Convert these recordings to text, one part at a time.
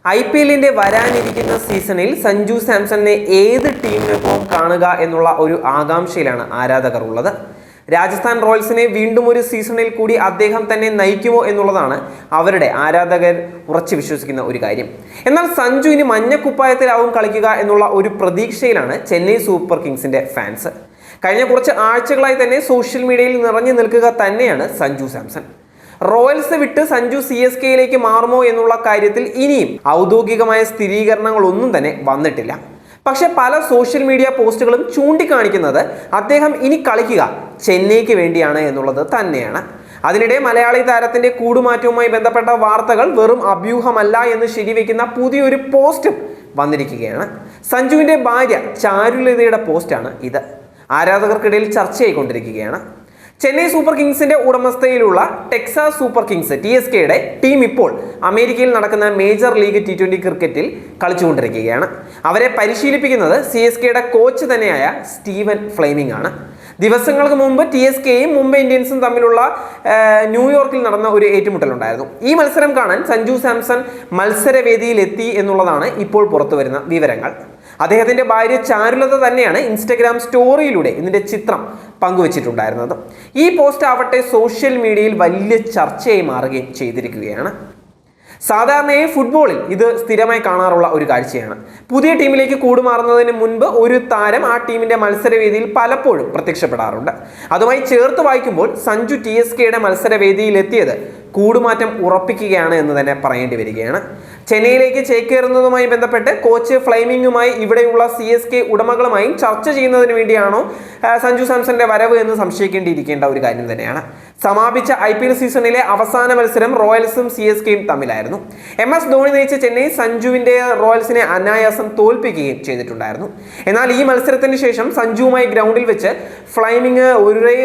IPL വരാനിരിക്കുന്ന സീസണിൽ സഞ്ജു സാംസണിനെ ഏത് ടീമിനൊപ്പം കാണുക എന്നുള്ള ഒരു ആകാംക്ഷയിലാണ് ആരാധകർ ഉള്ളത്. രാജസ്ഥാൻ റോയൽസിനെ വീണ്ടും ഒരു സീസണിൽ കൂടി അദ്ദേഹം തന്നെ നയിക്കുമോ എന്നുള്ളതാണ് അവരുടെ ആരാധകർ ഉറച്ചു വിശ്വസിക്കുന്ന ഒരു കാര്യം. എന്നാൽ സഞ്ജു ഇനി മഞ്ഞക്കുപ്പായത്തിലാവും കളിക്കുക എന്നുള്ള ഒരു പ്രതീക്ഷയിലാണ് ചെന്നൈ സൂപ്പർ കിങ്സിന്റെ ഫാൻസ്. കഴിഞ്ഞ കുറച്ച് ആഴ്ചകളായി തന്നെ സോഷ്യൽ മീഡിയയിൽ നിറഞ്ഞു നിൽക്കുക തന്നെയാണ് സഞ്ജു സാംസൺ. റോയൽസ് വിട്ട് സഞ്ജു CSKയിലേക്ക് മാറുമോ എന്നുള്ള കാര്യത്തിൽ ഇനിയും ഔദ്യോഗികമായ സ്ഥിരീകരണങ്ങളൊന്നും തന്നെ വന്നിട്ടില്ല. പക്ഷെ പല സോഷ്യൽ മീഡിയ പോസ്റ്റുകളും ചൂണ്ടിക്കാണിക്കുന്നത് അദ്ദേഹം ഇനി കളിക്കുക ചെന്നൈക്ക് വേണ്ടിയാണ് എന്നുള്ളത് തന്നെയാണ്. അതിനിടെ മലയാളി താരത്തിന്റെ കൂടുമാറ്റവുമായി ബന്ധപ്പെട്ട വാർത്തകൾ വെറും അഭ്യൂഹമല്ല എന്ന് ശരിവെക്കുന്ന പുതിയൊരു പോസ്റ്റും വന്നിരിക്കുകയാണ്. സഞ്ജുവിന്റെ ഭാര്യ ചാരുലതയുടെ പോസ്റ്റാണ് ഇത്. ആരാധകർക്കിടയിൽ ചർച്ചയായിക്കൊണ്ടിരിക്കുകയാണ്. ചെന്നൈ സൂപ്പർ കിങ്സിന്റെ ഉടമസ്ഥയിലുള്ള ടെക്സാസ് സൂപ്പർ കിങ്സ് TSKയുടെ ടീം ഇപ്പോൾ അമേരിക്കയിൽ നടക്കുന്ന മേജർ ലീഗ് T20 ക്രിക്കറ്റിൽ കളിച്ചുകൊണ്ടിരിക്കുകയാണ്. അവരെ പരിശീലിപ്പിക്കുന്നത് CSKയുടെ കോച്ച് തന്നെയായ സ്റ്റീവൻ ഫ്ലെമിംഗ് ആണ്. ദിവസങ്ങൾക്ക് മുമ്പ് TSKയും മുംബൈ ഇന്ത്യൻസും തമ്മിലുള്ള ന്യൂയോർക്കിൽ നടന്ന ഒരു ഏറ്റുമുട്ടലുണ്ടായിരുന്നു. ഈ മത്സരം കാണാൻ സഞ്ജു സാംസൺ മത്സരവേദിയിൽ എത്തി എന്നുള്ളതാണ് ഇപ്പോൾ പുറത്തു വരുന്ന വിവരങ്ങൾ. അദ്ദേഹത്തിന്റെ ഭാര്യ ചാരുലത തന്നെയാണ് ഇൻസ്റ്റഗ്രാം സ്റ്റോറിയിലൂടെ ഇതിന്റെ ചിത്രം പങ്കുവച്ചിട്ടുണ്ടായിരുന്നത്. ഈ പോസ്റ്റ് ആവട്ടെ സോഷ്യൽ മീഡിയയിൽ വലിയ ചർച്ചയായി മാറുകയും ചെയ്തിരിക്കുകയാണ്. സാധാരണയായി ഫുട്ബോളിൽ ഇത് സ്ഥിരമായി കാണാറുള്ള ഒരു കാഴ്ചയാണ്. പുതിയ ടീമിലേക്ക് കൂടുമാറുന്നതിന് മുൻപ് ഒരു താരം ആ ടീമിന്റെ മത്സരവേദിയിൽ പലപ്പോഴും പ്രത്യക്ഷപ്പെടാറുണ്ട്. അതുമായി ചേർത്ത് വായിക്കുമ്പോൾ സഞ്ജു TSKയുടെ മത്സരവേദിയിൽ എത്തിയത് കൂടുമാറ്റം ഉറപ്പിക്കുകയാണ് എന്ന് തന്നെ പറയേണ്ടി വരികയാണ്. ചെന്നൈയിലേക്ക് ചേക്കേറുന്നതുമായി ബന്ധപ്പെട്ട് കോച്ച് ഫ്ലെമിംഗുമായി ഇവിടെയുള്ള CSK ഉടമകളുമായും ചർച്ച ചെയ്യുന്നതിന് വേണ്ടിയാണോ സഞ്ജു സാംസന്റെ വരവ് എന്ന് സംശയിക്കേണ്ടിയിരിക്കേണ്ട ഒരു കാര്യം തന്നെയാണ്. സമാപിച്ച IPL സീസണിലെ അവസാന മത്സരം റോയൽസും CSKയും തമ്മിലായിരുന്നു. MS ധോണി നയിച്ച ചെന്നൈ സഞ്ജുവിന്റെ റോയൽസിനെ അനായാസം തോൽപ്പിക്കുകയും ചെയ്തിട്ടുണ്ടായിരുന്നു. എന്നാൽ ഈ മത്സരത്തിന് ശേഷം സഞ്ജുവുമായി ഗ്രൗണ്ടിൽ വെച്ച് ഫ്ലെമിംഗ്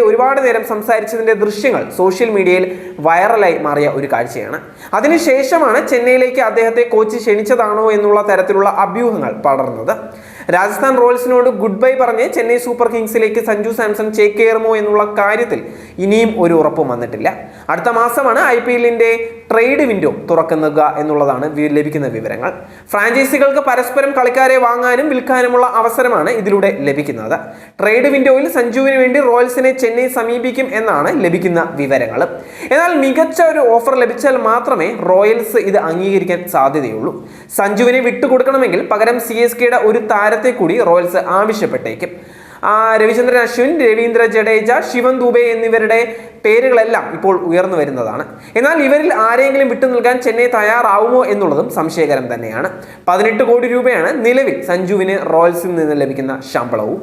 ഒരുപാട് നേരം സംസാരിച്ചതിന്റെ ദൃശ്യങ്ങൾ സോഷ്യൽ മീഡിയയിൽ വൈറലായി മാറിയ ഒരു കാഴ്ചയാണ്. അതിനുശേഷമാണ് ചെന്നൈയിലേക്ക് അദ്ദേഹത്തെ കോച്ച് ക്ഷണിച്ചതാണോ എന്നുള്ള തരത്തിലുള്ള അഭ്യൂഹങ്ങൾ പടർന്നത്. രാജസ്ഥാൻ റോയൽസിനോട് ഗുഡ് ബൈ പറഞ്ഞ് ചെന്നൈ സൂപ്പർ കിങ്സിലേക്ക് സഞ്ജു സാംസൺ ചേക്കേറുമോ എന്നുള്ള കാര്യത്തിൽ ഇനിയും ഒരു ഉറപ്പും വന്നിട്ടില്ല. അടുത്ത മാസമാണ് IPLന്റെ ട്രേഡ് വിൻഡോ തുറക്കുക എന്നുള്ളതാണ് ലഭിക്കുന്ന വിവരങ്ങൾ. ഫ്രാഞ്ചൈസികൾക്ക് പരസ്പരം കളിക്കാരെ വാങ്ങാനും വിൽക്കാനുമുള്ള അവസരമാണ് ഇതിലൂടെ ലഭിക്കുന്നത്. ട്രേഡ് വിൻഡോയിൽ സഞ്ജുവിന് വേണ്ടി റോയൽസിനെ ചെന്നൈ സമീപിക്കും എന്നാണ് ലഭിക്കുന്ന വിവരങ്ങൾ. എന്നാൽ മികച്ച ഒരു ഓഫർ ലഭിച്ചാൽ മാത്രമേ റോയൽസ് ഇത് അംഗീകരിക്കാൻ സാധ്യതയുള്ളൂ. സഞ്ജുവിനെ വിട്ടുകൊടുക്കണമെങ്കിൽ പകരം CSKയുടെ ഒരു താരത്തെ കൂടി റോയൽസ് ആവശ്യപ്പെട്ടേക്കും. രവിചന്ദ്രൻ അശ്വിൻ, രവീന്ദ്ര ജഡേജ, ശിവൻ ദുബെ എന്നിവരുടെ പേരുകളെല്ലാം ഇപ്പോൾ ഉയർന്നു വരുന്നതാണ്. എന്നാൽ ഇവരിൽ ആരെങ്കിലും വിട്ടു നൽകാൻ ചെന്നൈ തയ്യാറാവുമോ എന്നുള്ളതും സംശയകരം തന്നെയാണ്. 18 കോടി രൂപയാണ് നിലവിൽ സഞ്ജുവിന് റോയൽസിൽ നിന്ന് ലഭിക്കുന്ന ശമ്പളവും.